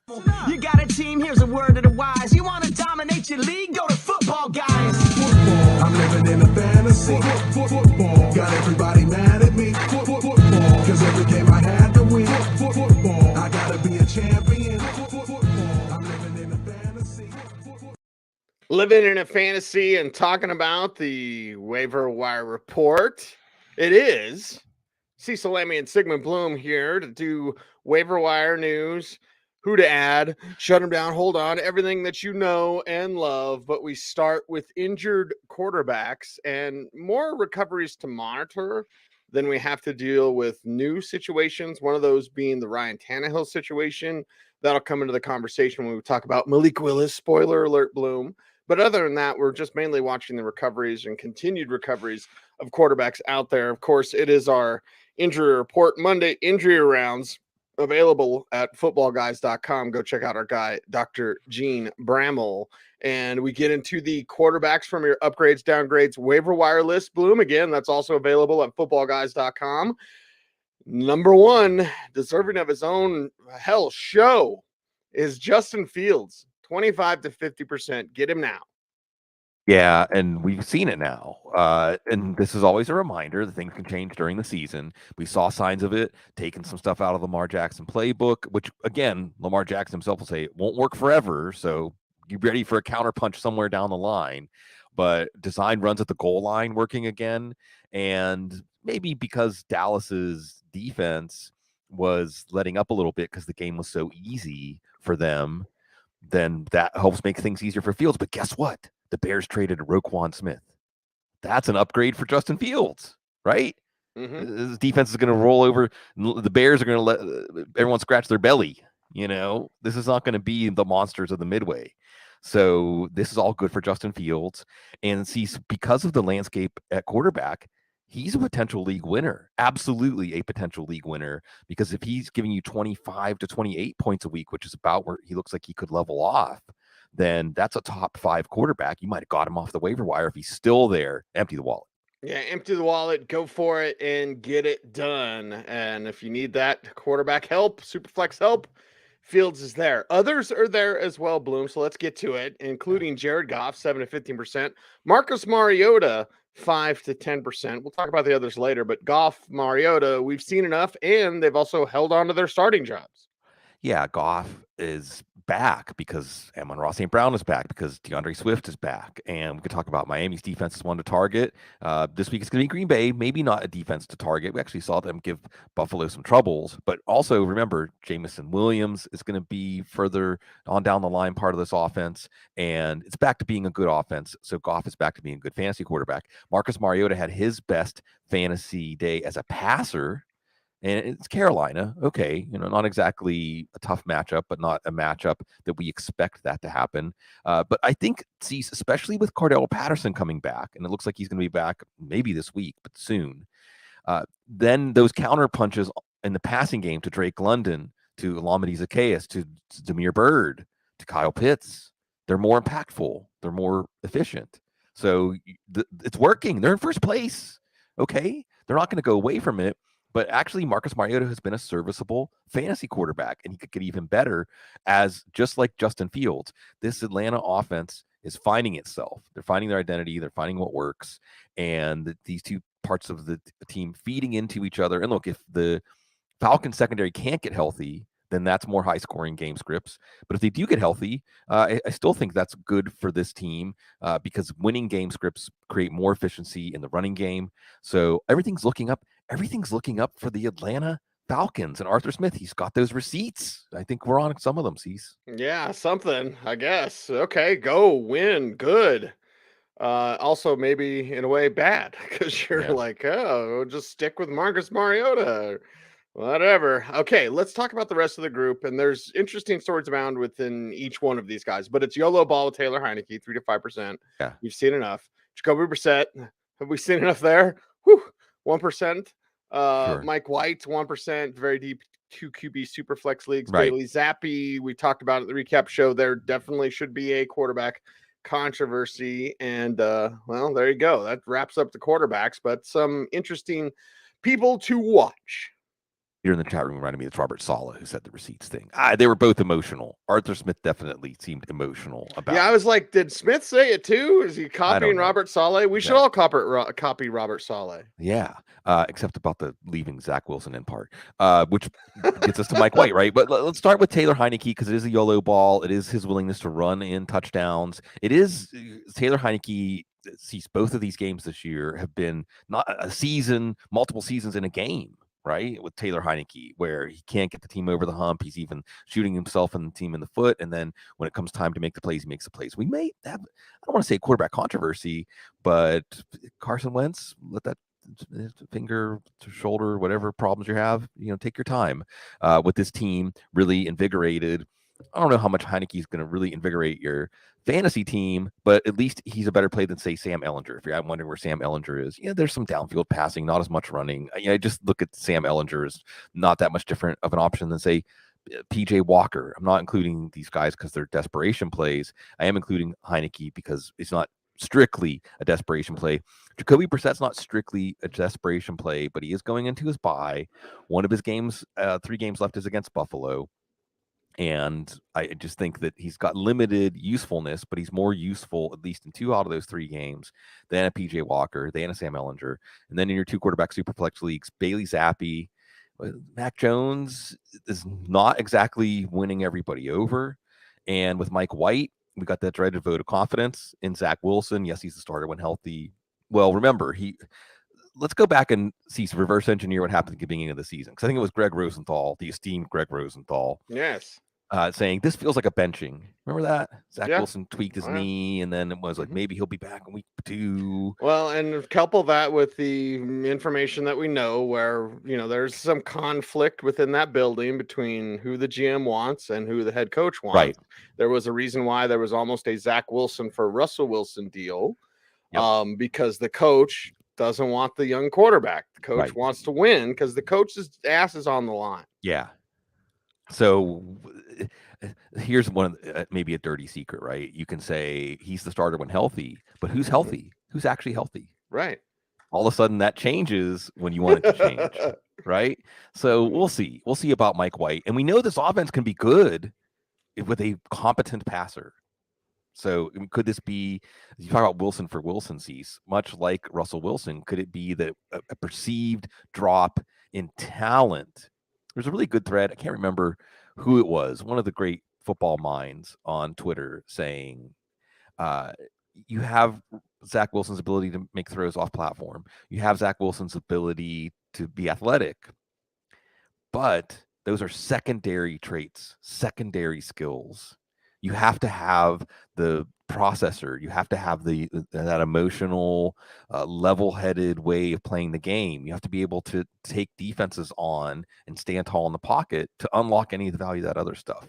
You got a team, here's a word to the wise. You want to dominate your league? Go to Football Guys. Football, I'm living in a fantasy. Football, got everybody mad at me. Football, cause every game I had to win. Football, I gotta be a champion. Football, I'm living in a fantasy. Living in a fantasy and talking about the waiver wire report. It is Cecil, Lammey, and Sigmund Bloom here to do waiver wire news, who to add, shut them down, hold on, everything that you know and love. But we start with injured quarterbacks and more recoveries to monitor than we have to deal with new situations. One of those being the Ryan Tannehill situation. That'll come into the conversation when we talk about Malik Willis, spoiler alert, Bloom. But other than that, we're just mainly watching the recoveries and continued recoveries of quarterbacks out there. Of course, it is our injury report Monday injury rounds available at footballguys.com. Go check out our guy, Dr. Gene Bramall. And we get into the quarterbacks from your upgrades, downgrades, waiver wire list. Bloom, again, that's also available at footballguys.com. Number one, deserving of his own hell show, is Justin Fields. 25 to 50%. Get him now. Yeah, and we've seen it now. And this is always a reminder that things can change during the season. We saw signs of it, taking some stuff out of the Lamar Jackson playbook, which, again, Lamar Jackson himself will say it won't work forever. So be ready for a counterpunch somewhere down the line. But design runs at the goal line working again. And maybe because Dallas's defense was letting up a little bit because the game was so easy for them, then that helps make things easier for Fields. But guess what? The Bears traded Roquan Smith. That's an upgrade for Justin Fields, right? Mm-hmm. This defense is going to roll over. The Bears are going to let everyone scratch their belly. You know, this is not going to be the monsters of the Midway. So this is all good for Justin Fields. And see, because of the landscape at quarterback, he's a potential league winner. Absolutely a potential league winner, because if he's giving you 25 to 28 points a week, which is about where he looks like he could level off, then that's a top 5 quarterback. You might have got him off the waiver wire if he's still there. Empty the wallet. Yeah, empty the wallet, go for it, and get it done. And if you need that quarterback help, super flex help, Fields is there. Others are there as well, Bloom. So let's get to it, including Jared Goff, 7 to 15%. Marcus Mariota, 5 to 10%. We'll talk about the others later, but Goff, Mariota, we've seen enough, and they've also held on to their starting jobs. Yeah, Goff is back because Amon-Ra St. Brown is back because DeAndre Swift is back. And we could talk about Miami's defense is one to target. This week it's going to be Green Bay, maybe not a defense to target. We actually saw them give Buffalo some troubles. But also remember, Jamison Williams is going to be further on down the line part of this offense. And it's back to being a good offense. So Goff is back to being a good fantasy quarterback. Marcus Mariota had his best fantasy day as a passer. And it's Carolina. Okay, not exactly a tough matchup, but not a matchup that we expect that to happen. But I think, especially with Cordell Patterson coming back, and it looks like he's going to be back maybe this week, but soon, then those counter punches in the passing game to Drake London, to Alameda Zacchaeus, to Damiere Byrd, to Kyle Pitts, they're more impactful. They're more efficient. So it's working. They're in first place. Okay, they're not going to go away from it. But actually, Marcus Mariota has been a serviceable fantasy quarterback, and he could get even better as just like Justin Fields. This Atlanta offense is finding itself. They're finding their identity. They're finding what works. And these two parts of the team feeding into each other. And look, if the Falcons secondary can't get healthy, then that's more high-scoring game scripts. But if they do get healthy, I still think that's good for this team because winning game scripts create more efficiency in the running game. So everything's looking up. Everything's looking up for the Atlanta Falcons and Arthur Smith. He's got those receipts. I think we're on some of them, Cease. Yeah, something, I guess. Okay, go, win, good. Also, maybe in a way bad because you're like, oh, just stick with Marcus Mariota. Whatever. Okay, let's talk about the rest of the group. And there's interesting stories abound within each one of these guys. But it's YOLO ball with Taylor Heineke, 3 to 5%. Yeah. You've seen enough. Jacoby Brissett, have we seen enough there? Whew, 1%. Sure. Mike White, 1%. Very deep 2 QB super flex leagues. Right. Bailey Zappi, we talked about it in the recap show. There definitely should be a quarterback controversy. And, well, there you go. That wraps up the quarterbacks. But some interesting people to watch. Here in the chat room reminded me it's Robert Saleh who said the receipts thing. They were both emotional. Arthur Smith definitely seemed emotional about Yeah, I it. was like, did Smith say it too? Is he I don't copying know. Robert Saleh? We should all copy Robert Saleh. Yeah, except about the leaving Zach Wilson in part, which gets us to Mike White, right? But let's start with Taylor Heineke because it is a YOLO ball. It is his willingness to run in touchdowns. It is Taylor Heineke sees both of these games this year have been not a season, multiple seasons in a game, right? With Taylor Heineke, where he can't get the team over the hump. He's even shooting himself and the team in the foot. And then when it comes time to make the plays, he makes the plays. We may have, I don't want to say quarterback controversy, but Carson Wentz, let that finger to shoulder, whatever problems you have, take your time with this team really invigorated. I don't know how much Heineke is going to really invigorate your fantasy team, but at least he's a better play than, say, Sam Ehlinger. If you're wondering where Sam Ehlinger is, there's some downfield passing, not as much running. I just look at Sam Ehlinger as not that much different of an option than, say, PJ Walker. I'm not including these guys because they're desperation plays. I am including Heineke because it's not strictly a desperation play. Jacoby Brissett's not strictly a desperation play, but he is going into his bye. One of his games, 3 games left, is against Buffalo. And I just think that he's got limited usefulness, but he's more useful, at least in 2 out of those 3 games, than a PJ Walker, than a Sam Ehlinger. And then in your 2 quarterback superflex leagues, Bailey Zappi, Mac Jones is not exactly winning everybody over. And with Mike White, we got that dreaded vote of confidence in Zach Wilson. Yes, he's the starter when healthy. Well, remember, let's go back and see, reverse engineer what happened at the beginning of the season. Because I think it was Greg Rosenthal, the esteemed Greg Rosenthal, Yes. saying this feels like a benching. Remember that? Zach Yeah. Wilson tweaked his knee, and then it was like maybe he'll be back in week 2. Well, and couple that with the information that we know where, there's some conflict within that building between who the GM wants and who the head coach wants. Right. There was a reason why there was almost a Zach Wilson for Russell Wilson deal, because the coach doesn't want the young quarterback. The coach wants to win because the coach's ass is on the line. Yeah. So here's one, maybe a dirty secret, right? You can say he's the starter when healthy, but who's healthy? Who's actually healthy? Right. All of a sudden that changes when you want it to change, right? So we'll see. We'll see about Mike White. And we know this offense can be good with a competent passer. So could this be, you talk about Wilson for Wilson sees, much like Russell Wilson, could it be that a perceived drop in talent? There's a really good thread. I can't remember who it was. One of the great football minds on Twitter saying, you have Zach Wilson's ability to make throws off platform. You have Zach Wilson's ability to be athletic, but those are secondary traits, secondary skills. You have to have the processor. You have to have that emotional, level-headed way of playing the game. You have to be able to take defenses on and stand tall in the pocket to unlock any of the value of that other stuff.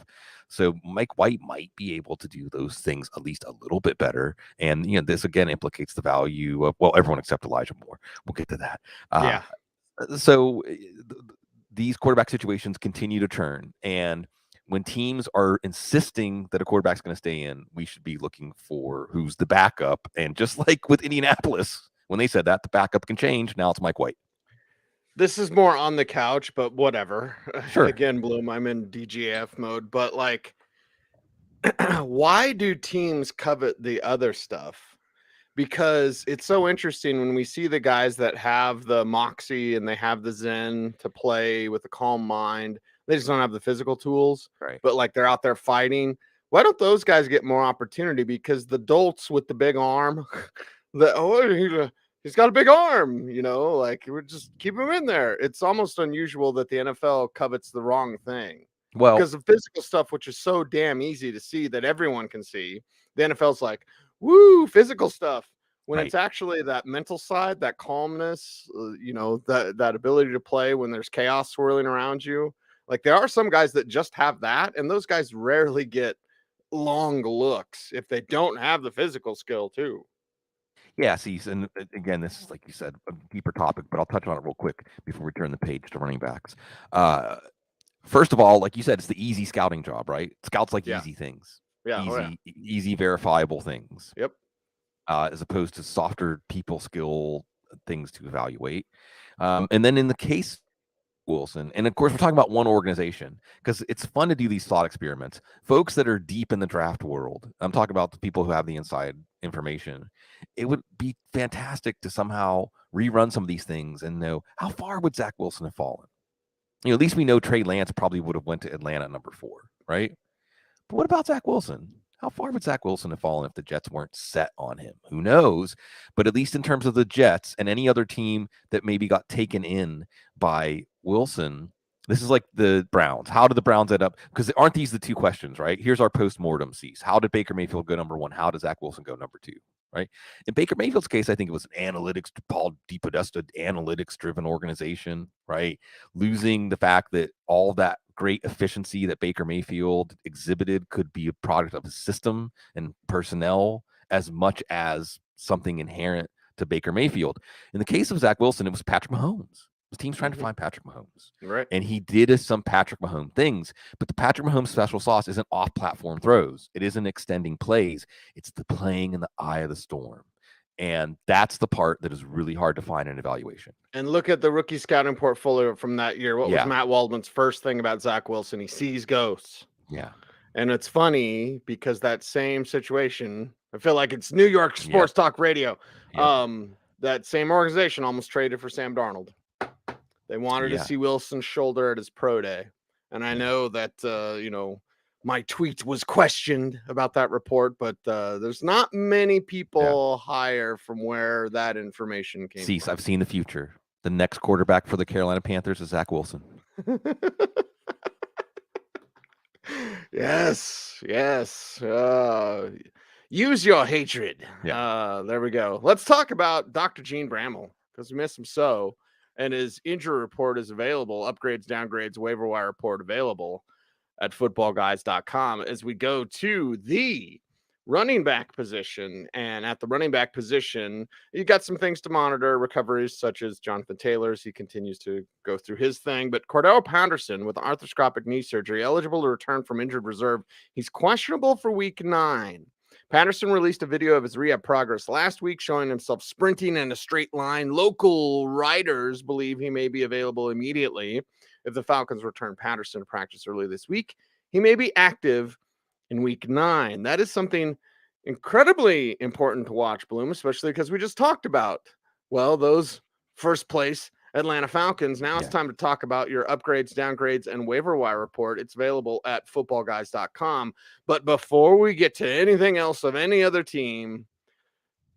So Mike White might be able to do those things at least a little bit better. And this again implicates the value of, well, everyone except Elijah Moore. We'll get to that. So these quarterback situations continue to turn, and when teams are insisting that a quarterback's going to stay in, we should be looking for who's the backup. And just like with Indianapolis, when they said that, the backup can change. Now it's Mike White. This is more on the couch, but whatever. Sure. Again, Bloom, I'm in DGF mode, but like, why do teams covet the other stuff? Because it's so interesting when we see the guys that have the moxie and they have the zen to play with a calm mind. They just don't have the physical tools, right? But like they're out there fighting. Why don't those guys get more opportunity? Because the dolts with the big arm, he's got a big arm, like we're just keep him in there. It's almost unusual that the NFL covets the wrong thing. Well, because the physical stuff, which is so damn easy to see that everyone can see, the NFL's like, woo, physical stuff. When it's actually that mental side, that calmness, that ability to play when there's chaos swirling around you. Like there are some guys that just have that, and those guys rarely get long looks if they don't have the physical skill too. Yeah, see, and again, this is, like you said, a deeper topic, but I'll touch on it real quick before we turn the page to running backs. First of all, like you said, it's the easy scouting job, right? Scouts like easy things. Yeah. Easy verifiable things. Yep. As opposed to softer people skill things to evaluate. And then in the case Wilson, and of course we're talking about one organization because it's fun to do these thought experiments. Folks that are deep in the draft world, I'm talking about the people who have the inside information. It would be fantastic to somehow rerun some of these things and know how far would Zach Wilson have fallen. At least we know Trey Lance probably would have went to Atlanta at number 4, right? But what about Zach Wilson? How far would Zach Wilson have fallen if the Jets weren't set on him? Who knows? But at least in terms of the Jets and any other team that maybe got taken in by Wilson, this is like the Browns. How did the Browns end up? Because aren't these the two questions, right? Here's our post-mortem cease. How did Baker Mayfield go number 1? How does Zach Wilson go number 2? Right? In Baker Mayfield's case, I think it was an analytics, Paul DePodesta, analytics-driven organization, right? Losing the fact that all that great efficiency that Baker Mayfield exhibited could be a product of a system and personnel as much as something inherent to Baker Mayfield. In the case of Zach Wilson, it was Patrick Mahomes. The team's trying to find Patrick Mahomes. Right. And he did some Patrick Mahomes things, but the Patrick Mahomes special sauce isn't off-platform throws. It isn't extending plays. It's the playing in the eye of the storm. And that's the part that is really hard to find in evaluation. And look at the rookie scouting portfolio from that year. What was Matt Waldman's first thing about Zach Wilson? He sees ghosts. Yeah. And it's funny because that same situation, I feel like it's New York Sports Talk Radio. That same organization almost traded for Sam Darnold. They wanted to see Wilson's shoulder at his pro day. And I know that, my tweet was questioned about that report, but there's not many people higher from where that information came from. I've seen the future. The next quarterback for the Carolina Panthers is Zach Wilson. Yes. Use your hatred. There we go. Let's talk about Dr. Gene Bramall because we miss him so. And his injury report is available. Upgrades, downgrades, waiver wire report available at footballguys.com as we go to the running back position. And at the running back position, you got some things to monitor, recoveries such as Jonathan Taylor's. He continues to go through his thing. But Cordell Patterson with arthroscopic knee surgery, eligible to return from injured reserve. He's questionable for week 9. Patterson released a video of his rehab progress last week, showing himself sprinting in a straight line. Local writers believe he may be available immediately. If the Falcons return Patterson to practice early this week, he may be active in week 9. That is something incredibly important to watch, Bloom, especially because we just talked about, those first place Atlanta Falcons. Now it's time to talk about your upgrades, downgrades, and waiver wire report. It's available at footballguys.com. But before we get to anything else of any other team,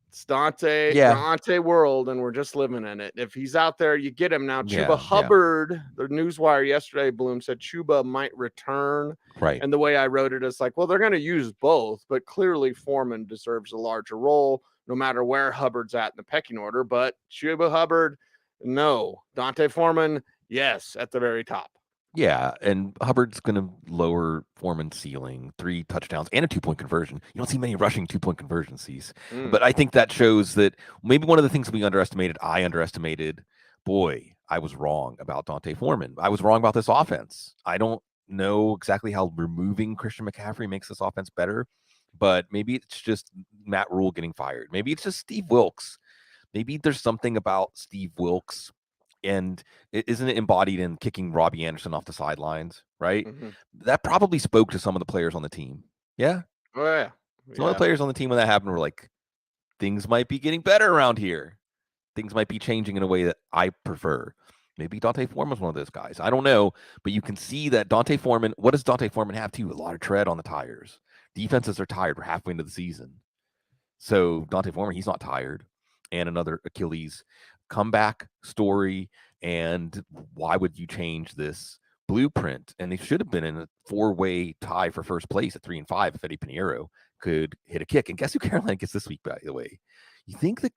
it's Dante world, and we're just living in it. If he's out there, you get him now. Chuba Hubbard, the Newswire yesterday, Bloom said Chuba might return. Right. And the way I wrote it is like, well, they're going to use both, but clearly Foreman deserves a larger role no matter where Hubbard's at in the pecking order. But Chuba Hubbard, no. Dante Foreman, yes, at the very top. Yeah, and Hubbard's going to lower Foreman's ceiling, 3 touchdowns and a 2-point conversion. You don't see many rushing 2-point conversions, Cease. But I think that shows that maybe one of the things I underestimated, boy, I was wrong about Dante Foreman. I was wrong about this offense. I don't know exactly how removing Christian McCaffrey makes this offense better, but maybe it's just Matt Rule getting fired. Maybe it's just Steve Wilks. Maybe there's something about Steve Wilks, and isn't it embodied in kicking Robbie Anderson off the sidelines, right? That probably spoke to some of the players on the team. Yeah? Oh, yeah. Some of the players on the team when that happened were like, things might be getting better around here. Things might be changing in a way that I prefer. Maybe Dante Foreman's one of those guys. I don't know, but you can see that Dante Foreman, what does Dante Foreman have too? A lot of tread on the tires. Defenses are tired. We're halfway into the season. So Dante Foreman, he's not tired. And another Achilles comeback story. And why would you change this blueprint? And they should have been in a 4-way tie for first place at 3-5 if Eddie Pinheiro could hit a kick. And guess who Carolina gets this week, by the way? You think that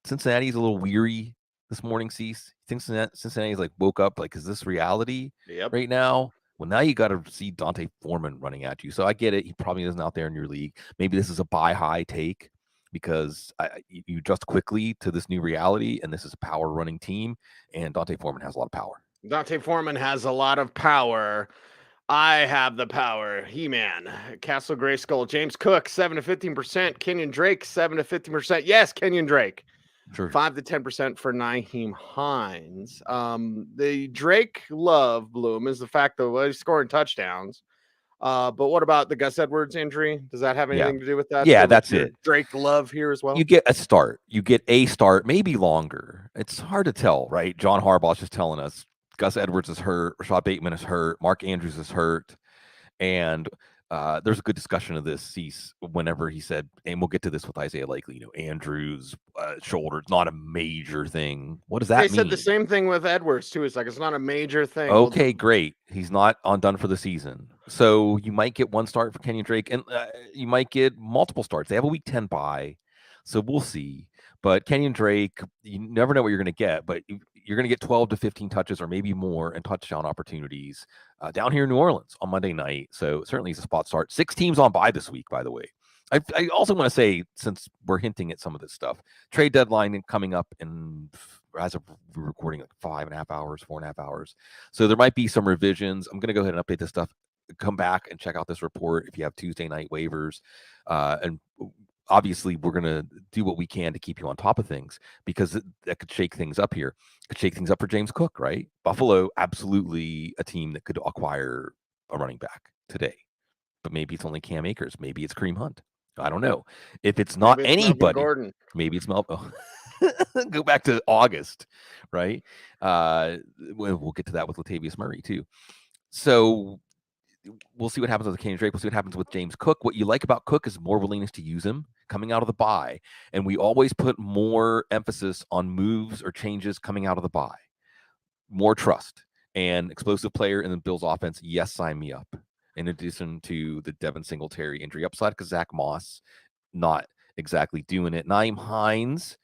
Cincinnati's a little weary this morning, Cease? You think Cincinnati's like woke up, like, is this reality right now? Well, now you got to see Dante Foreman running at you. So I get it. He probably isn't out there in your league. Maybe this is a buy high take, because you adjust quickly to this new reality, and this is a power running team, and Dante Foreman has a lot of power. Dante Foreman has a lot of power. I have the power. He-Man, Castle Grayskull, James Cook, 7 to 15%. Kenyon Drake, 7 to 15%. Yes, Kenyon Drake. Sure. 5 to 10% for Nyheim Hines. The Drake love, Bloom, is the fact that he's scoring touchdowns. But what about the Gus Edwards injury? Does that have anything to do with that? Yeah, with that's your it. Drake love here as well? You get a start. You get a start, maybe longer. It's hard to tell, right? John Harbaugh's just telling us Gus Edwards is hurt, Rashad Bateman is hurt, Mark Andrews is hurt. And there's a good discussion of this whenever he said, and we'll get to this with Isaiah Likely, Andrews' shoulder, it's not a major thing. What does that mean? They said the same thing with Edwards, too. It's like, it's not a major thing. Okay, great. He's not done for the season. So you might get one start for Kenyon Drake, and you might get multiple starts. They have a Week 10 bye, so we'll see. But Kenyon Drake, you never know what you're going to get, but you're going to get 12 to 15 touches or maybe more and touchdown opportunities down here in New Orleans on Monday night. So certainly it's a spot start. 6 teams on bye this week, by the way. I also want to say, since we're hinting at some of this stuff, trade deadline coming up in, as of recording, like 5.5 hours, 4.5 hours. So there might be some revisions. I'm going to go ahead and update this stuff. Come back and check out this report if you have Tuesday night waivers. And obviously, we're going to do what we can to keep you on top of things, because that could shake things up here. It could shake things up for James Cook, right? Buffalo, absolutely a team that could acquire a running back today. But maybe it's only Cam Akers. Maybe it's Kareem Hunt. I don't know. If it's not Maybe it's anybody, Gordon. maybe it's Melvin. Go back to August, right? We'll get to that with Latavius Murray too. So we'll see what happens with Kenyon Drake. We'll see what happens with James Cook. What you like about Cook is more willingness to use him coming out of the bye. And we always put more emphasis on moves or changes coming out of the bye. More trust and explosive player in the Bills offense. Yes, sign me up. In addition to the Devin Singletary injury upside, because Zach Moss not exactly doing it. Nyheim Hines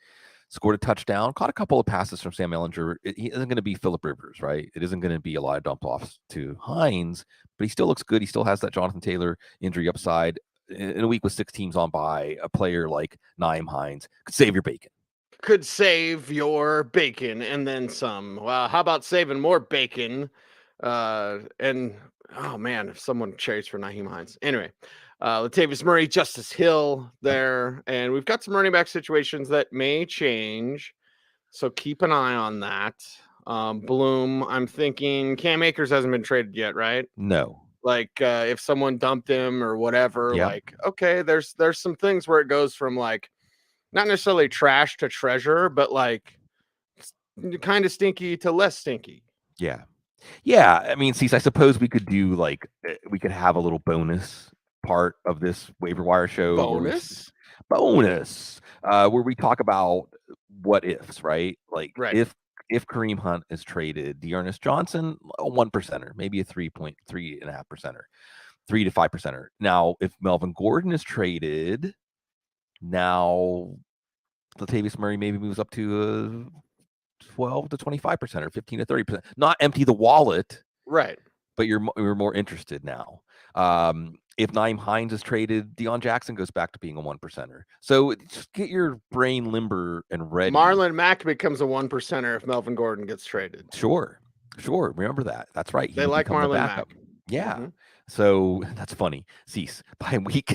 scored a touchdown, caught a couple of passes from Sam Ehlinger. He isn't going to be Phillip Rivers, right? It isn't going to be a lot of dump offs to Hines, but he still looks good. He still has that Jonathan Taylor injury upside. In a week with 6 teams on bye, a player like Nyheim Hines could save your bacon. Could save your bacon and then some. Well, how about saving more bacon? And oh man, if someone chased for Nyheim Hines. Anyway, Latavius Murray, Justice Hill there, and we've got some running back situations that may change, so keep an eye on that. Bloom, I'm thinking Cam Akers hasn't been traded yet, right? No. Like if someone dumped him or whatever, like okay, there's some things where it goes from like not necessarily trash to treasure, but like kind of stinky to less stinky. Yeah. Yeah. I mean, I suppose we could do we could have a little bonus part of this waiver wire show. Bonus? Where we talk about what ifs, right? Like if Kareem Hunt is traded, Dearness Johnson, a 1%er, maybe a 3.3.5%er, 3 to 5%er. Now, if Melvin Gordon is traded, now Latavius Murray maybe moves up to 12 to 25% or 15 to 30%. Not empty the wallet, right? But you're more interested now. If Nyheim Hines is traded, Deion Jackson goes back to being a 1%er. So just get your brain limber and ready. Marlon Mack becomes a 1%er if Melvin Gordon gets traded. Sure. Remember that. That's right. They like Marlon Mack. Yeah. Mm-hmm. So that's funny. Cease by week.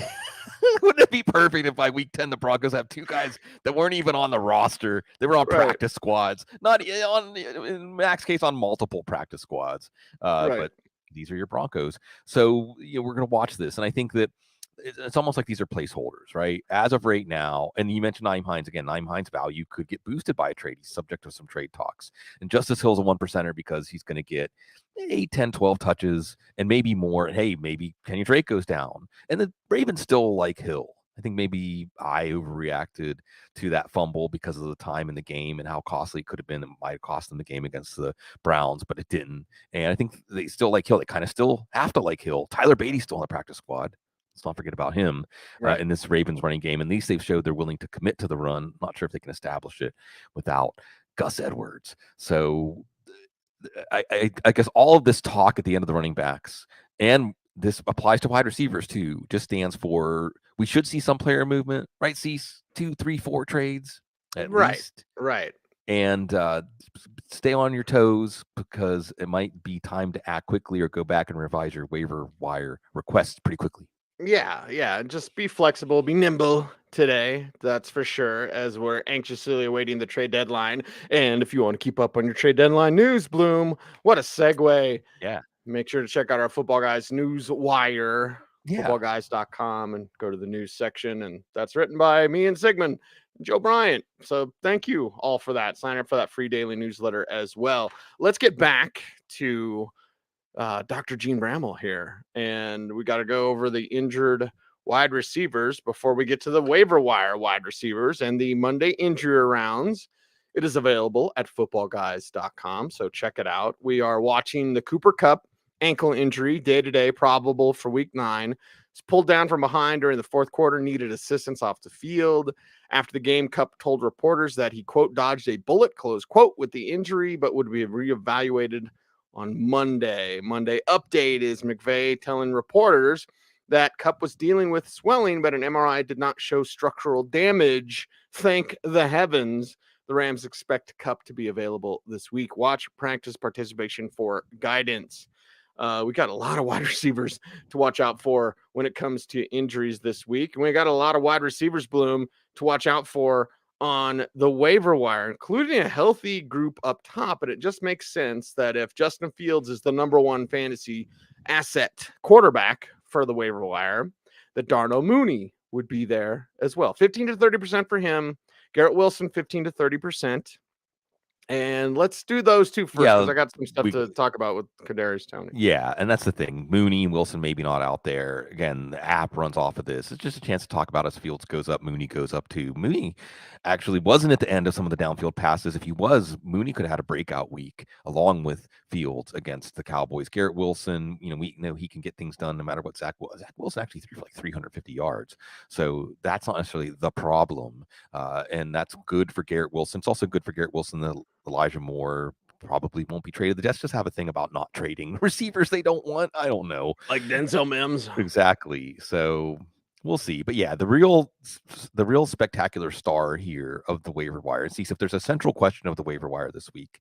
Wouldn't it be perfect if by week 10 the Broncos have 2 guys that weren't even on the roster? They were on practice squads, not on, in Mac's case, on multiple practice squads. But these are your Broncos. So we're going to watch this. And I think that it's almost like these are placeholders, right? As of right now, and you mentioned Nyheim Hines again. Nyheim Hines' value could get boosted by a trade. He's subject to some trade talks. And Justice Hill's a 1%er because he's going to get 8, 10, 12 touches and maybe more. And hey, maybe Kenyon Drake goes down. And the Ravens still like Hill. I think maybe I overreacted to that fumble because of the time in the game and how costly it could have been. It might have cost them the game against the Browns, but it didn't. And I think they still like Hill. They kind of still have to like Hill. Tyler Beatty's still on the practice squad. Let's not forget about him in this Ravens running game. And these they've showed they're willing to commit to the run. Not sure if they can establish it without Gus Edwards. So I guess all of this talk at the end of the running backs, and this applies to wide receivers too, just stands for we should see some player movement, right? See 2, 3, 4 trades at least. Right. And stay on your toes because it might be time to act quickly or go back and revise your waiver wire requests pretty quickly. Yeah. Just be flexible, be nimble today. That's for sure, as we're anxiously awaiting the trade deadline. And if you want to keep up on your trade deadline news, Bloom, what a segue. Yeah. Make sure to check out our Football Guys news wire, Yeah. footballguys.com, and go to the news section. And that's written by me and Sigmund and Joe Bryant. So thank you all for that. Sign up for that free daily newsletter as well. Let's get back to Dr. Gene Bramall here. And we got to go over the injured wide receivers before we get to the waiver wire wide receivers and the Monday injury rounds. It is available at footballguys.com. So check it out. We are watching the Cooper Kupp ankle injury day-to-day, probable for week 9. It's pulled down from behind during the fourth quarter, needed assistance off the field. After the game, Kupp told reporters that he, quote, dodged a bullet, close quote, with the injury, but would be reevaluated on Monday. Monday update is McVay telling reporters that Kupp was dealing with swelling, but an MRI did not show structural damage. Thank the heavens. The Rams expect Kupp to be available this week. Watch practice participation for guidance. We got a lot of wide receivers to watch out for when it comes to injuries this week. And we got a lot of wide receivers, Bloom, to watch out for on the waiver wire, including a healthy group up top. And it just makes sense that if Justin Fields is the number one fantasy asset quarterback for the waiver wire, that Darnell Mooney would be there as well. 15 to 30% for him. Garrett Wilson, 15 to 30%. And let's do those two first, because I got some stuff to talk about with Kadarius Toney. Yeah, and that's the thing. Mooney and Wilson maybe not out there. Again, the app runs off of this. It's just a chance to talk about as Fields goes up, Mooney goes up too. Mooney actually wasn't at the end of some of the downfield passes. If he was, Mooney could have had a breakout week along with Fields against the Cowboys. Garrett Wilson, we know he can get things done no matter what Zach Wilson actually threw for like 350 yards. So that's not necessarily the problem. And that's good for Garrett Wilson. It's also good for Garrett Wilson that Elijah Moore probably won't be traded. The Jets just have a thing about not trading receivers they don't want. I don't know. Like Denzel Mims. Exactly. So we'll see. But yeah, the real spectacular star here of the waiver wire. See, if there's a central question of the waiver wire this week,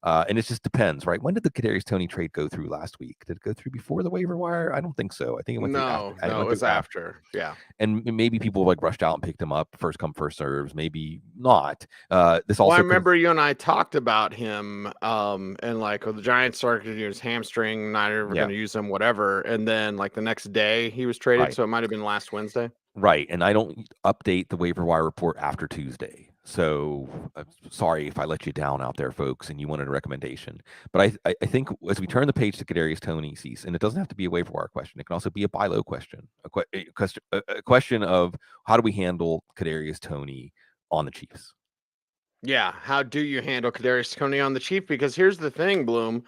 and it just depends, right? When did the Kadarius Toney trade go through last week? Did it go through before the waiver wire? I don't think so. I think it went through after. No, it was after. Yeah. And maybe people like rushed out and picked him up. First come, first serves. Maybe not. This also. Well, I remember you and I talked about him, and like the Giants started to use hamstring, not ever going to use him, whatever. And then like the next day he was traded, right. So it might have been last Wednesday. Right, and I don't update the waiver wire report after Tuesday. So sorry if I let you down out there, folks, and you wanted a recommendation. But I think as we turn the page to Kadarius Toney, and it doesn't have to be a waiver wire question. It can also be a buy low question, a question of how do we handle Kadarius Toney on the Chiefs? Yeah, how do you handle Kadarius Toney on the Chiefs? Because here's the thing, Bloom.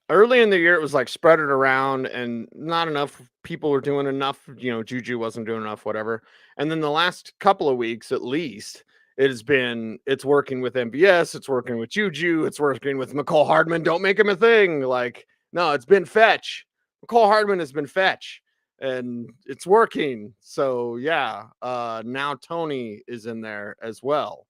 Early in the year, it was like spread it around and not enough people were doing enough. Juju wasn't doing enough, whatever. And then the last couple of weeks, at least, it's working with MVS. It's working with Juju. It's working with McCall Hardman. Don't make him a thing. Like, no, it's been fetch. McCall Hardman has been fetch and it's working. So yeah, now Toney is in there as well.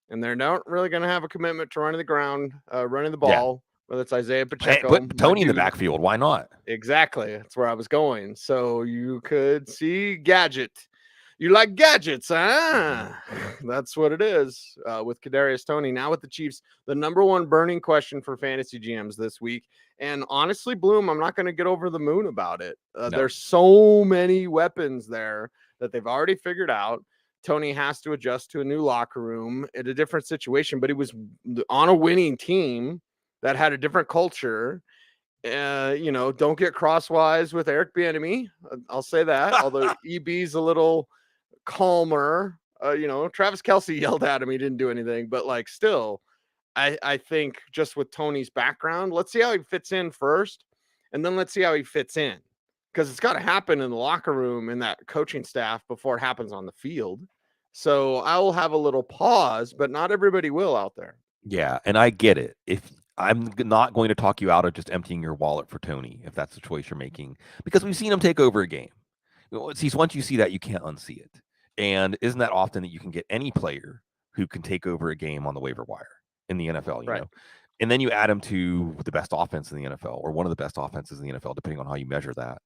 And they're not really going to have a commitment to running the ground, running the ball. Yeah. Whether it's Isaiah Pacheco. Put Toney in the backfield. Why not? Exactly. That's where I was going. So you could see Gadget. You like gadgets, huh? That's what it is with Kadarius Toney. Now with the Chiefs, the number one burning question for fantasy GMs this week. And honestly, Bloom, I'm not going to get over the moon about it. No. There's so many weapons there that they've already figured out. Toney has to adjust to a new locker room in a different situation, but he was on a winning team that had a different culture. Don't get crosswise with Eric Bieniemy. I'll say that. Although EB's a little calmer. Travis Kelce yelled at him. He didn't do anything, but like still, I think just with Toney's background, let's see how he fits in first, and then let's see how he fits in. Because it's got to happen in the locker room and that coaching staff before it happens on the field. So I will have a little pause, but not everybody will out there. Yeah, and I get it. If I'm not going to talk you out of just emptying your wallet for Toney, if that's the choice you're making, because we've seen him take over a game. Once you see that, you can't unsee it. And isn't that often that you can get any player who can take over a game on the waiver wire in the NFL, you know? And then you add him to the best offense in the NFL or one of the best offenses in the NFL, depending on how you measure that.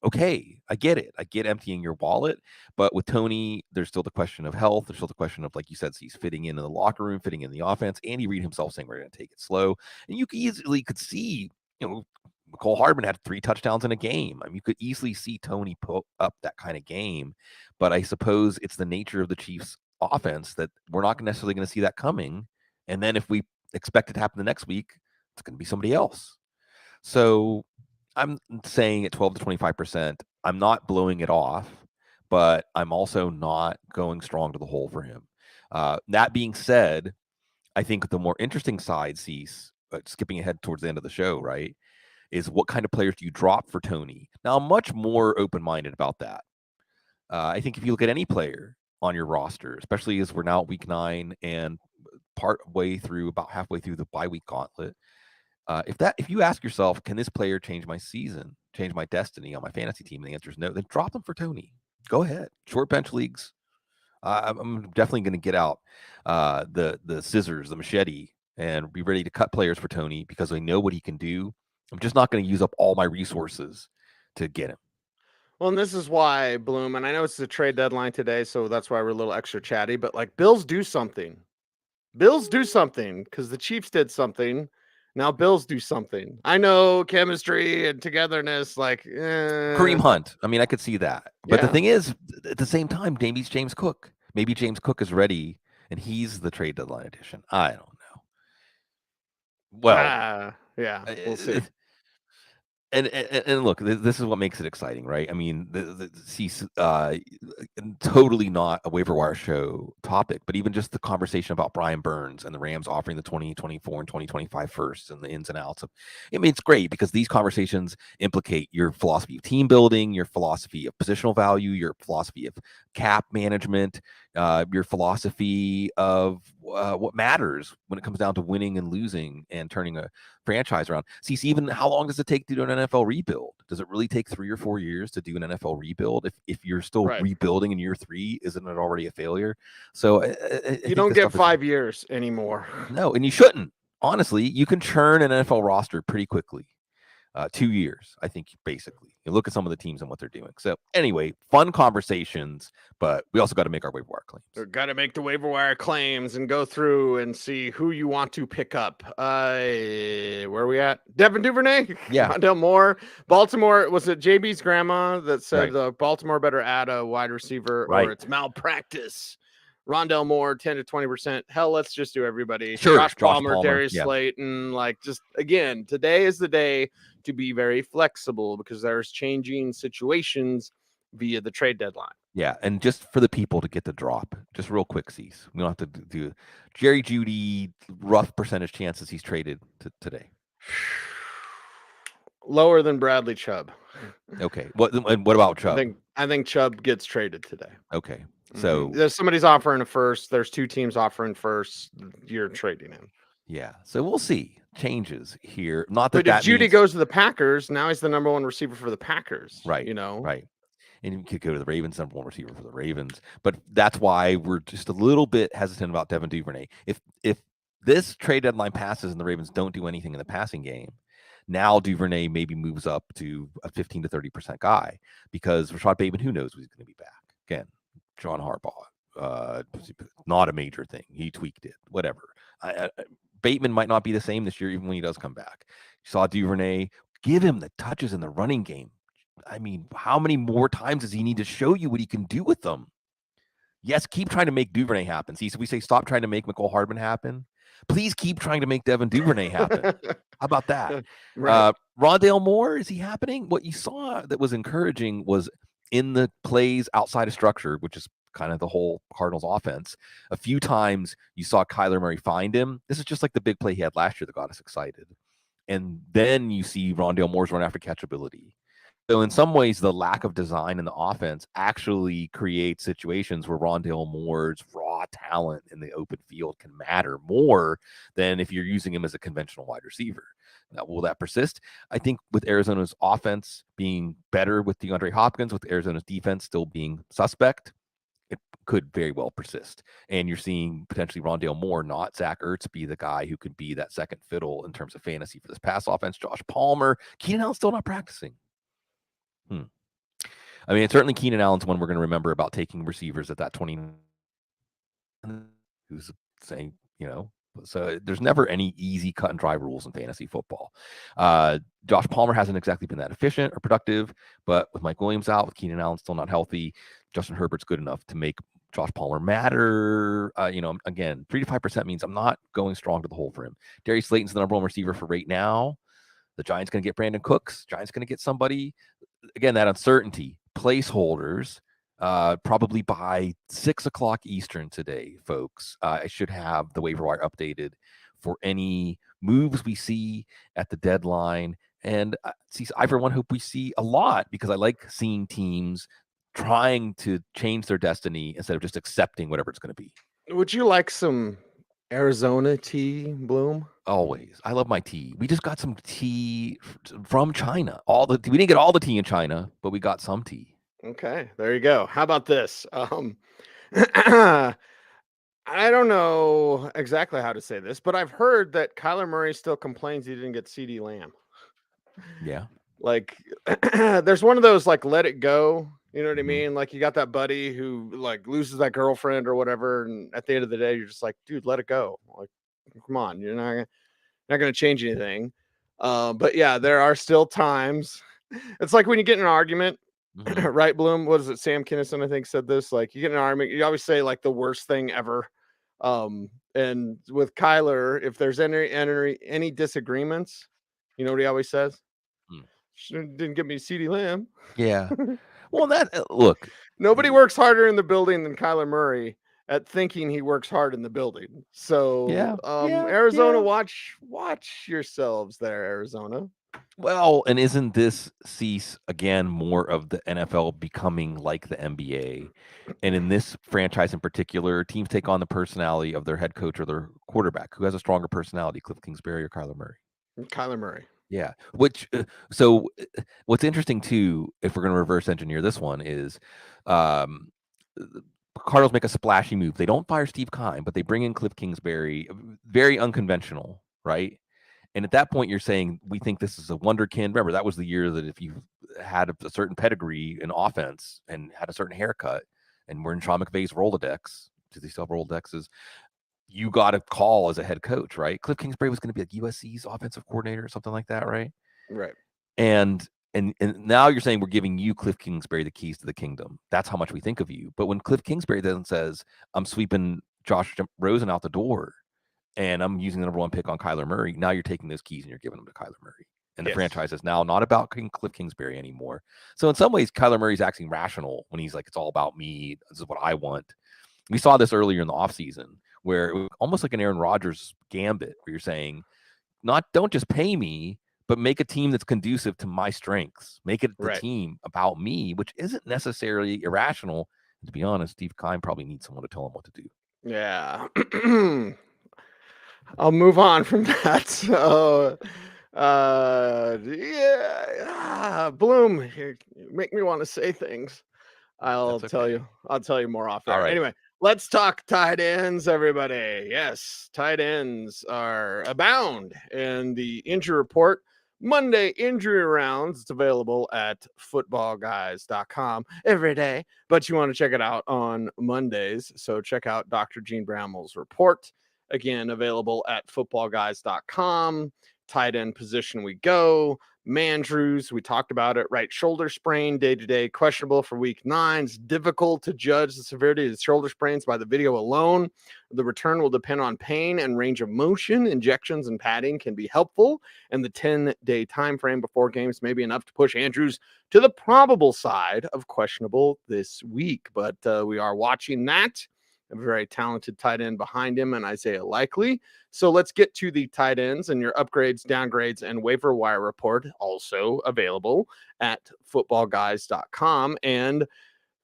okay, I get it. I get emptying your wallet. But with Tony, there's still the question of health. There's still the question of, like you said, he's fitting in the locker room, fitting in the offense. Andy Reid himself saying we're going to take it slow. And you easily could see, McCole Hardman had 3 touchdowns in a game. I mean, you could easily see Tony put up that kind of game. But I suppose it's the nature of the Chiefs' offense that we're not necessarily going to see that coming. And then if we expect it to happen the next week, it's going to be somebody else. So I'm saying at 12 to 25%, I'm not blowing it off, but I'm also not going strong to the hole for him. That being said, I think the more interesting side, Cease, skipping ahead towards the end of the show, right, is what kind of players do you drop for Tony? Now, I'm much more open-minded about that. I think if you look at any player on your roster, especially as we're now at week 9 and about halfway through the bye week gauntlet, if you ask yourself, can this player change my season, change my destiny on my fantasy team? And the answer is no. Then drop them for Tony. Go ahead. Short bench leagues. I'm definitely going to get out the scissors, the machete, and be ready to cut players for Tony because I know what he can do. I'm just not going to use up all my resources to get him. Well, and this is why, Bloom, and I know it's the trade deadline today, so that's why we're a little extra chatty, but like Bills do something. Bills do something because the Chiefs did something. Now Bills do something. I know chemistry and togetherness, like Kareem Hunt. I mean, I could see that. But the thing is, at the same time, maybe it's James Cook. Maybe James Cook is ready and he's the trade deadline edition. I don't know. Well, yeah, we'll see. And look, this is what makes it exciting, right? I mean, totally not a waiver wire show topic, but even just the conversation about Brian Burns and the Rams offering the 2024 and 2025 firsts and the ins and outs of. I mean, it's great because these conversations implicate your philosophy of team building, your philosophy of positional value, your philosophy of cap management, your philosophy of what matters when it comes down to winning and losing and turning a franchise around. See, even how long does it take to do an NFL rebuild? Does it really take 3 or 4 years to do an NFL rebuild? If you're still rebuilding in year 3, isn't it already a failure? So you don't get 5 years anymore. No, and you shouldn't. Honestly, you can churn an NFL roster pretty quickly. 2 years, I think, basically. You look at some of the teams and what they're doing. So anyway, fun conversations, but we also got to make our waiver wire claims. We've got to make the waiver wire claims and go through and see who you want to pick up. Where are we at? Devin Duvernay? Yeah. Rondell Moore. Baltimore, was it JB's grandma that said Baltimore better add a wide receiver or it's malpractice? Rondell Moore, 10 to 20%. Hell, let's just do everybody. Sure. Josh Palmer, Darius Slayton. Like, just again, today is the day to be very flexible because there's changing situations via the trade deadline. Yeah, and just for the people to get the drop, just real quick, Cease. We don't have to do Jerry Jeudy, rough percentage chances he's traded today. Lower than Bradley Chubb. Okay. What about Chubb? I think Chubb gets traded today. Okay. So there's somebody's offering a first. There's 2 teams offering first. You're trading him. Yeah. So we'll see changes here. Not but that if Jeudy goes to the Packers, now he's the number 1 receiver for the Packers. Right. Right. And you could go to the Ravens, number 1 receiver for the Ravens. But that's why we're just a little bit hesitant about Devin Duvernay. If this trade deadline passes and the Ravens don't do anything in the passing game, now Duvernay maybe moves up to a 15 to 30% guy because Rashad Bateman, who knows when he's going to be back. Again, John Harbaugh, not a major thing. He tweaked it, whatever. Bateman might not be the same this year, even when he does come back. You saw Duvernay, give him the touches in the running game. I mean, how many more times does he need to show you what he can do with them? Yes, keep trying to make Duvernay happen. See, so we say stop trying to make McCole Hardman happen. Please keep trying to make Devin Duvernay happen. How about that? Rondell Moore, is he happening? What you saw that was encouraging was in the plays outside of structure, which is kind of the whole Cardinals offense. A few times you saw Kyler Murray find him. This is just like the big play he had last year that got us excited. And then you see Rondell Moore's run after catchability. So in some ways, the lack of design in the offense actually creates situations where Rondell Moore's raw talent in the open field can matter more than if you're using him as a conventional wide receiver. Now, will that persist? I think with Arizona's offense being better with DeAndre Hopkins, with Arizona's defense still being suspect, it could very well persist. And you're seeing potentially Rondell Moore, not Zach Ertz, be the guy who could be that second fiddle in terms of fantasy for this pass offense. Josh Palmer, Keenan Allen's still not practicing. I mean, certainly Keenan Allen's one we're going to remember about taking receivers at that 20. Who's saying, so there's never any easy cut and dry rules in fantasy football. Josh Palmer hasn't exactly been that efficient or productive, but with Mike Williams out, with Keenan Allen still not healthy, Justin Herbert's good enough to make Josh Palmer matter. Again, 3 to 5% means I'm not going strong to the hole for him. Darius Slayton's the number one receiver for right now. The Giants going to get Brandon Cooks. Giants going to get somebody. Again, that uncertainty. Placeholders. Probably by 6 o'clock Eastern today, folks. I should have the waiver wire updated for any moves we see at the deadline. And I, for one, hope we see a lot, because I like seeing teams trying to change their destiny instead of just accepting whatever it's going to be. Would you like some Arizona tea, Bloom? Always. I love my tea. We just got some tea from China. We didn't get all the tea in China, but we got some tea. Okay, there you go. How about this? I don't know exactly how to say this, but I've heard that Kyler Murray still complains he didn't get CeeDee Lamb. Yeah. Like, there's one of those, like, let it go. You know what I mean? Like, you got that buddy who, like, loses that girlfriend or whatever, and at the end of the day, you're just like, dude, let it go. Like, come on, you're not going to change anything. But yeah, there are still times. It's like when you get in an argument. Right, Bloom? What is it? Sam Kinison, I think, said this. Like, you get in an argument, you always say, like, the worst thing ever. And with Kyler, if there's any disagreements, you know what he always says? Didn't give me CeeDee Lamb. Yeah. Well, look. Nobody works harder in the building than Kyler Murray at thinking he works hard in the building. So, Arizona, watch yourselves there, Arizona. Well, and isn't this, Cease, again, more of the NFL becoming like the NBA? And in this franchise in particular, teams take on the personality of their head coach or their quarterback. Who has a stronger personality, Cliff Kingsbury or Kyler Murray? Kyler Murray. Yeah. So what's interesting, too, if we're going to reverse engineer this one, is Cardinals make a splashy move. They don't fire Steve Keim, but they bring in Cliff Kingsbury, very unconventional, right? And at that point, you're saying, we think this is a wonderkind. Remember, that was the year that if you had a certain pedigree in offense and had a certain haircut, and we're in Sean McVay's Rolodex, do they still have Rolodexes? You got a call as a head coach, right? Cliff Kingsbury was going to be like USC's offensive coordinator or something like that, right? Right. And now you're saying we're giving you, Cliff Kingsbury, the keys to the kingdom. That's how much we think of you. But when Cliff Kingsbury then says, I'm sweeping Josh Rosen out the door, and I'm using the number one pick on Kyler Murray, now you're taking those keys and you're giving them to Kyler Murray. And the franchise is now not about Cliff Kingsbury anymore. So in some ways, Kyler Murray's acting rational when he's like, it's all about me. This is what I want. We saw this earlier in the offseason, where it was almost like an Aaron Rodgers gambit, where you're saying, don't just pay me, but make a team that's conducive to my strengths. Make it the team about me, which isn't necessarily irrational. And to be honest, Steve Keim probably needs someone to tell him what to do. Yeah. I'll move on from that. So, Bloom, you make me want to say things. I'll tell you more off there. All right. Anyway, let's talk tight ends, everybody. Yes, tight ends are abound in the injury report. Monday injury rounds. It's available at footballguys.com every day, but you want to check it out on Mondays. So check out Dr. Gene Brammel's report. Again, available at footballguys.com. Tight end position we go. Mandrews, we talked about it, right shoulder sprain, day-to-day, questionable for week 9. It's difficult to judge the severity of the shoulder sprains by the video alone. The return will depend on pain and range of motion. Injections and padding can be helpful, and the 10-day time frame before games may be enough to push Andrews to the probable side of questionable this week. But we are watching that. A very talented tight end behind him, and Isaiah Likely. So let's get to the tight ends and your upgrades, downgrades, and waiver wire report, also available at footballguys.com. And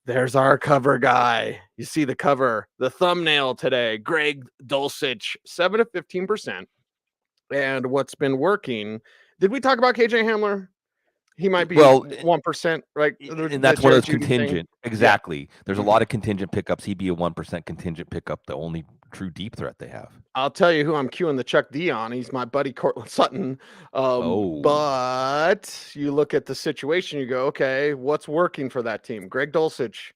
there's our cover guy. You see the cover, the thumbnail today, Greg Dulcich, 7 to 15%. And what's been working, did we talk about KJ Hamler? He might be Well, 1%, right? and that's one of those contingent. Exactly. There's a lot of contingent pickups. He'd be a 1% contingent pickup, the only true deep threat they have. I'll tell you who I'm queuing the Chuck D on. He's my buddy Cortland Sutton. Oh. But you look at the situation, you go, okay, what's working for that team? Greg Dulcich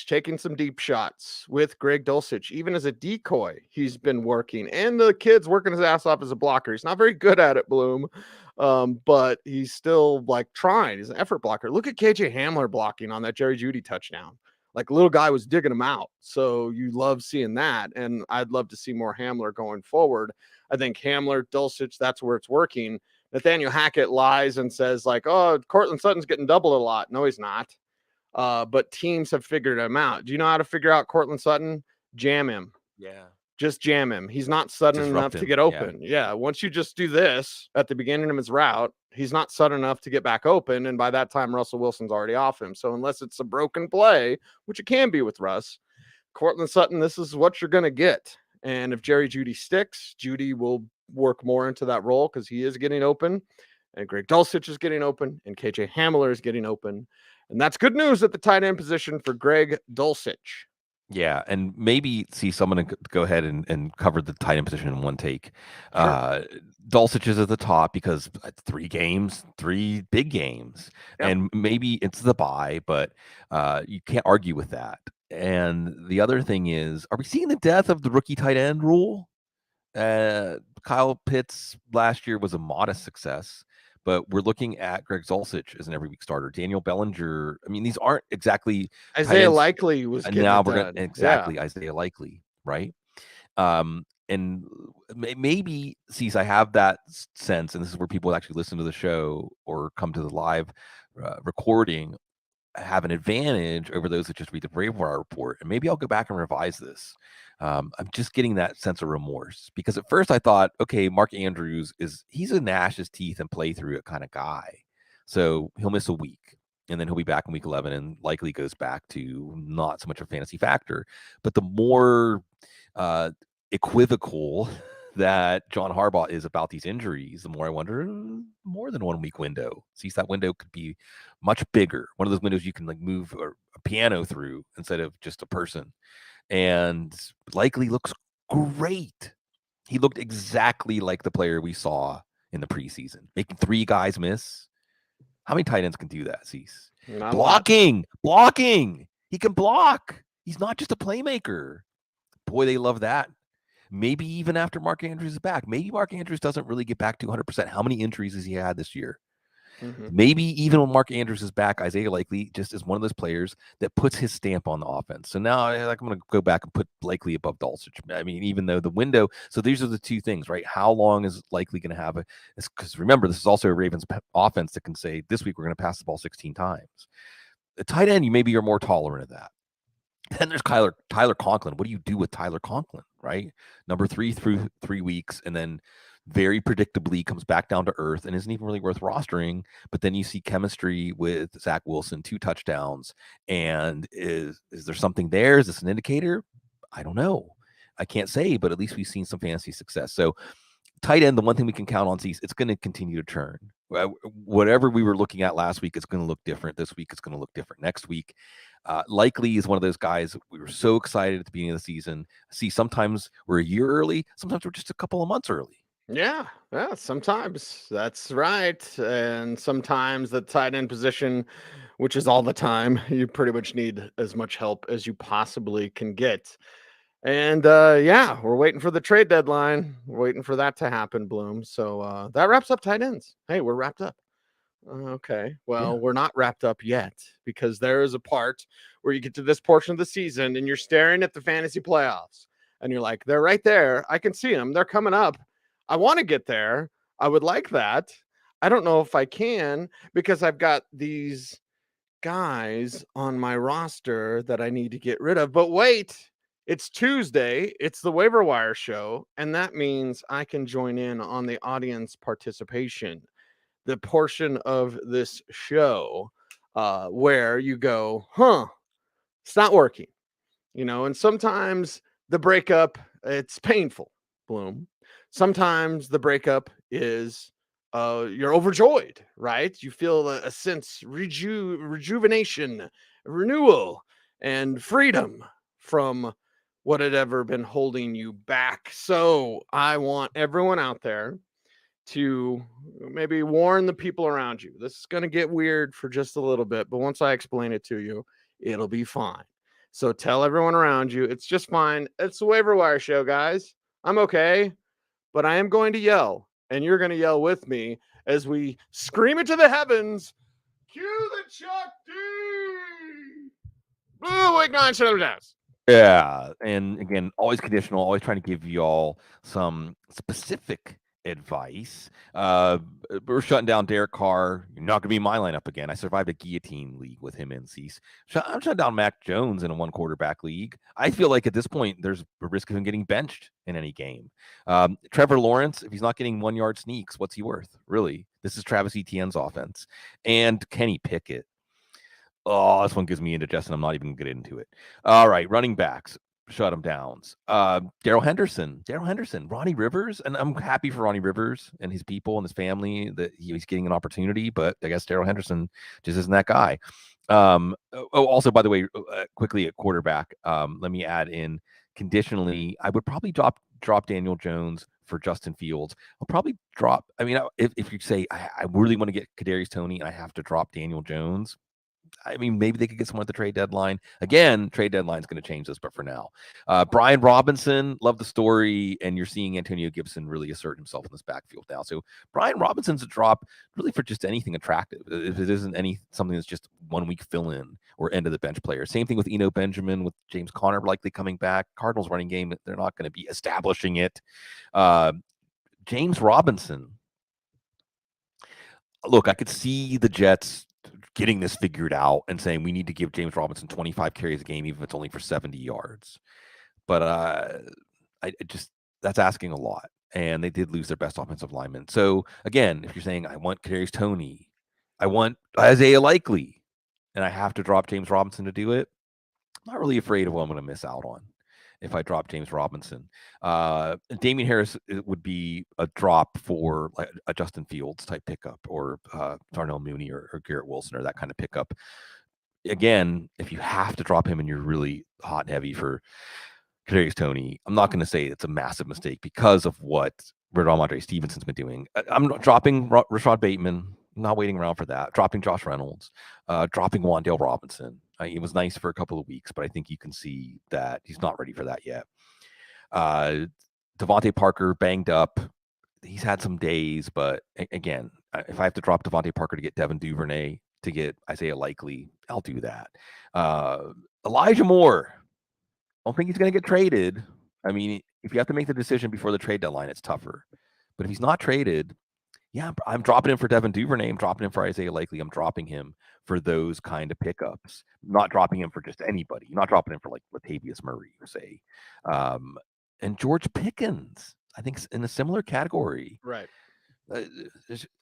taking some deep shots with Greg Dulcich. Even as a decoy, he's been working. And the kid's working his ass off as a blocker. He's not very good at it, Bloom. But he's still like trying. He's an effort blocker. Look at KJ Hamler blocking on that Jerry Jeudy touchdown. Like, little guy was digging him out. So you love seeing that. And I'd love to see more Hamler going forward. I think Hamler, Dulcich, that's where it's working. Nathaniel Hackett lies and says, like, oh, Cortland Sutton's getting doubled a lot. No, he's not. But teams have figured him out. Do you know how to figure out Cortland Sutton? Jam him. Yeah. Just jam him. He's not sudden enough to get open. Yeah. Once you just do this at the beginning of his route, he's not sudden enough to get back open. And by that time, Russell Wilson's already off him. So unless it's a broken play, which it can be with Russ, Cortland Sutton, this is what you're going to get. And if Jerry Jeudy sticks, Jeudy will work more into that role because he is getting open. And Greg Dulcich is getting open. And KJ Hamler is getting open. And that's good news at the tight end position for Greg Dulcich. Yeah, and maybe someone to go ahead and cover the tight end position in one take. Sure. Dulcich is at the top because 3 big games, and maybe it's the bye, but you can't argue with that. And the other thing is, are we seeing the death of the rookie tight end rule? Kyle Pitts last year was a modest success, but we're looking at Greg Dulcich as an every week starter. Daniel Bellinger. I mean, these aren't exactly Isaiah Likely was getting now. We're going exactly Isaiah Likely, right? And maybe I have that sense, and this is where people actually listen to the show or come to the live recording, have an advantage over those that just read the Waiver report. And maybe I'll go back and revise this. I'm just getting that sense of remorse because at first I thought, okay, Mark Andrews he's a gnash his teeth and play through it kind of guy. So he'll miss a week and then he'll be back in week 11 and likely goes back to not so much a fantasy factor. But the more equivocal that John Harbaugh is about these injuries, the more I wonder, more than 1 week window. See, that window could be much bigger. One of those windows you can like move a piano through instead of just a person. And Likely looks great. He looked exactly like the player we saw in the preseason, making 3 guys miss. How many tight ends can do that, Cease? Blocking. He can block. He's not just a playmaker. Boy, they love that. Maybe even after Mark Andrews is back. Maybe Mark Andrews doesn't really get back to 100%. How many injuries has he had this year? Maybe even when Mark Andrews is back, Isaiah Likely just is one of those players that puts his stamp on the offense. So now I'm going to go back and put Likely above Dulcich. I mean, even though the window, so these are the 2 things, right? How long is Likely going to have because remember, this is also a Ravens offense that can say this week we're going to pass the ball 16 times. The tight end, maybe you're more tolerant of that. Then there's Tyler Conklin. What do you do with Tyler Conklin, right? Number 3 through 3 weeks, and then very predictably comes back down to earth and isn't even really worth rostering. But then you see chemistry with Zach Wilson, 2 touchdowns. And is there something there? Is this an indicator? I don't know. I can't say, but at least we've seen some fantasy success. So tight end, the one thing we can count on is it's going to continue to churn. Whatever we were looking at last week, it's going to look different. This week, it's going to look different. Next week, Likely is one of those guys we were so excited at the beginning of the season. See, sometimes we're a year early. Sometimes we're just a couple of months early. Yeah, sometimes that's right. And sometimes the tight end position, which is all the time, you pretty much need as much help as you possibly can get. And we're waiting for the trade deadline. We're waiting for that to happen, Bloom. So that wraps up tight ends. Hey, we're wrapped up. Okay. Well, we're not wrapped up yet because there is a part where you get to this portion of the season and you're staring at the fantasy playoffs and you're like, they're right there. I can see them. They're coming up. I want to get there. I would like that. I don't know if I can because I've got these guys on my roster that I need to get rid of. But wait, it's Tuesday. It's the Waiver Wire show. And that means I can join in on the audience participation, the portion of this show where you go, it's not working, and sometimes the breakup, it's painful, Bloom. Sometimes the breakup is you're overjoyed, right? You feel a sense rejuvenation, renewal, and freedom from what had ever been holding you back. So I want everyone out there to maybe warn the people around you. This is going to get weird for just a little bit, but once I explain it to you, it'll be fine. So tell everyone around you it's just fine. It's the Waiver Wire Show, guys. I'm okay, but I am going to yell, and you're going to yell with me as we scream into the heavens. Cue the Chuck D. Blue Week 9 Shutdowns. Yeah, and again, always conditional, always trying to give y'all some specific advice. We're shutting down Derek Carr. You're not going to be in my lineup again. I survived a guillotine league with him and Cease. I'm shutting down Mac Jones in a one quarterback league. I feel like at this point, there's a risk of him getting benched in any game. Trevor Lawrence, if he's not getting 1 yard sneaks, what's he worth? Really? This is Travis Etienne's offense. And Kenny Pickett. Oh, this one gives me indigestion. I'm not even going to get into it. All right, running backs. Shut them down. Darrell Henderson, Ronnie Rivers, and I'm happy for Ronnie Rivers and his people and his family that he's getting an opportunity, but I guess Darrell Henderson just isn't that guy. Also, by the way, quickly at quarterback, let me add in conditionally, I would probably drop Daniel Jones for Justin Fields. I'll probably drop. I mean, if you say I really want to get Kadarius Toney, and I have to drop Daniel Jones. I mean, maybe they could get someone at the trade deadline. Again, trade deadline is going to change this, but for now, Brian Robinson, love the story, and you're seeing Antonio Gibson really assert himself in this backfield now. So Brian Robinson's a drop really for just anything attractive. If it isn't something that's just 1 week fill in or end of the bench player. Same thing with Eno Benjamin, with James Conner likely coming back. Cardinals running game, they're not going to be establishing it. James Robinson. Look, I could see the Jets getting this figured out and saying we need to give James Robinson 25 carries a game, even if it's only for 70 yards. But I just, that's asking a lot. And they did lose their best offensive lineman. So again, if you're saying I want Kadarius Toney, I want Isaiah Likely, and I have to drop James Robinson to do it, I'm not really afraid of what I'm going to miss out on if I drop James Robinson. Damian Harris would be a drop for like a Justin Fields type pickup, or Darnell Mooney or Garrett Wilson, or that kind of pickup. Again, if you have to drop him and you're really hot and heavy for Kadarius Toney, I'm not going to say it's a massive mistake because of what Ramondre Stevenson's been doing. I'm dropping Rashad Bateman. I'm not waiting around for that. Dropping Josh Reynolds, dropping Wan'Dale Robinson. It was nice for a couple of weeks, but I think you can see that he's not ready for that yet. Devontae Parker banged up. He's had some days, but again, if I have to drop Devontae Parker to get Devin Duvernay, to get Isaiah Likely, I'll do that. Elijah Moore. I don't think he's going to get traded. I mean, if you have to make the decision before the trade deadline, it's tougher. But if he's not traded, yeah, I'm dropping him for Devin Duvernay. I'm dropping him for Isaiah Likely. I'm dropping him for those kind of pickups. I'm not dropping him for just anybody. I'm not dropping him for like Latavius Murray, say. And George Pickens, I think, in a similar category. Right.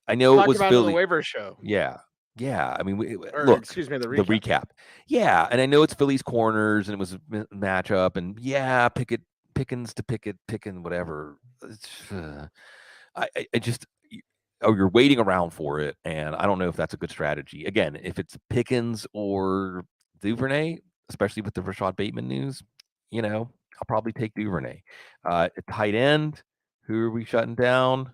I know Talked it was about Philly. The Waiver Show. Yeah. I mean, look, excuse me, the recap. Yeah, and I know it's Philly's corners, and it was a matchup, and yeah, Pickens to Pickett, whatever. I just, you're waiting around for it, and I don't know if that's a good strategy. Again, if it's Pickens or Duvernay, especially with the Rashad Bateman news, I'll probably take Duvernay. At tight end, who are we shutting down?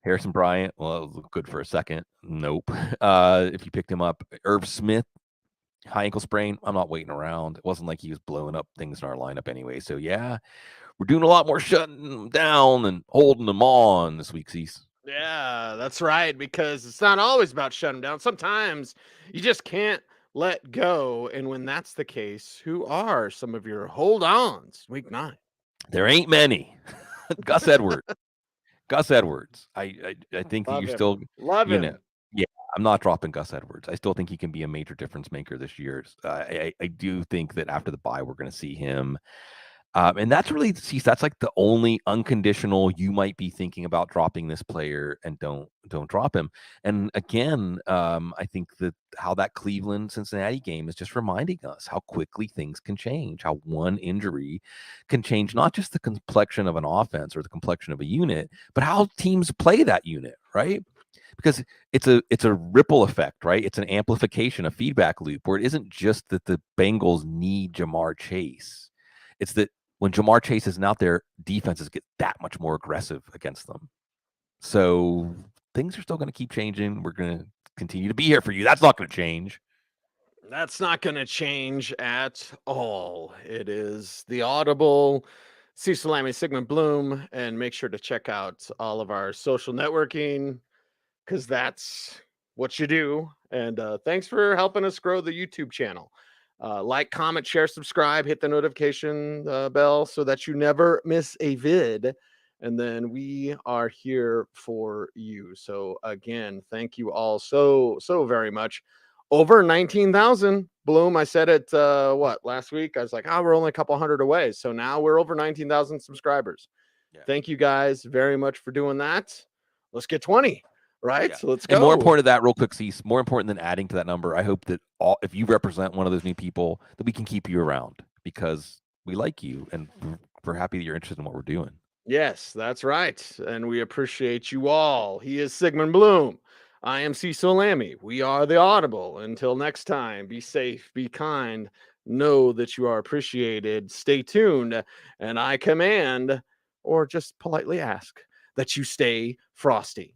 Harrison Bryant, well, it looked good for a second. Nope. If you picked him up, Irv Smith, high ankle sprain, I'm not waiting around. It wasn't like he was blowing up things in our lineup anyway. So, yeah, we're doing a lot more shutting them down and holding them on this week, Cease. Yeah, that's right, because it's not always about shutting down. Sometimes you just can't let go. And when that's the case, who are some of your hold-ons week 9? There ain't many. Gus Edwards. I think that you still love him. Yeah, I'm not dropping Gus Edwards. I still think he can be a major difference maker this year. I do think that after the bye, we're going to see him And that's really, see, that's like the only unconditional you might be thinking about dropping this player and don't drop him. And again, I think that how that Cleveland Cincinnati game is just reminding us how quickly things can change, how one injury can change not just the complexion of an offense or the complexion of a unit, but how teams play that unit, right? Because it's a ripple effect, right? It's an amplification, a feedback loop, where it isn't just that the Bengals need Jamar Chase. It's that when Jamar Chase isn't out there, defenses get that much more aggressive against them. So things are still going to keep changing. We're going to continue to be here for you. That's not going to change. That's not going to change at all. It is the Audible, Cecil, Lammey, Sigmund, Bloom, and make sure to check out all of our social networking because that's what you do. And thanks for helping us grow the YouTube channel. Like, comment, share, subscribe, hit the notification bell so that you never miss a vid. And then we are here for you. So again, thank you all so very much. Over 19,000. Bloom, I said it last week? I was like, we're only a couple hundred away. So now we're over 19,000 subscribers. Yeah. Thank you guys very much for doing that. Let's get 20. Right. Yeah. So let's go. And more important than that, real quick, Cease, more important than adding to that number, I hope that if you represent one of those new people, that we can keep you around because we like you and we're happy that you're interested in what we're doing. Yes, that's right. And we appreciate you all. He is Sigmund Bloom. I am Cecil Lammey. We are the Audible. Until next time, be safe, be kind, know that you are appreciated, stay tuned, and I command, or just politely ask, that you stay frosty.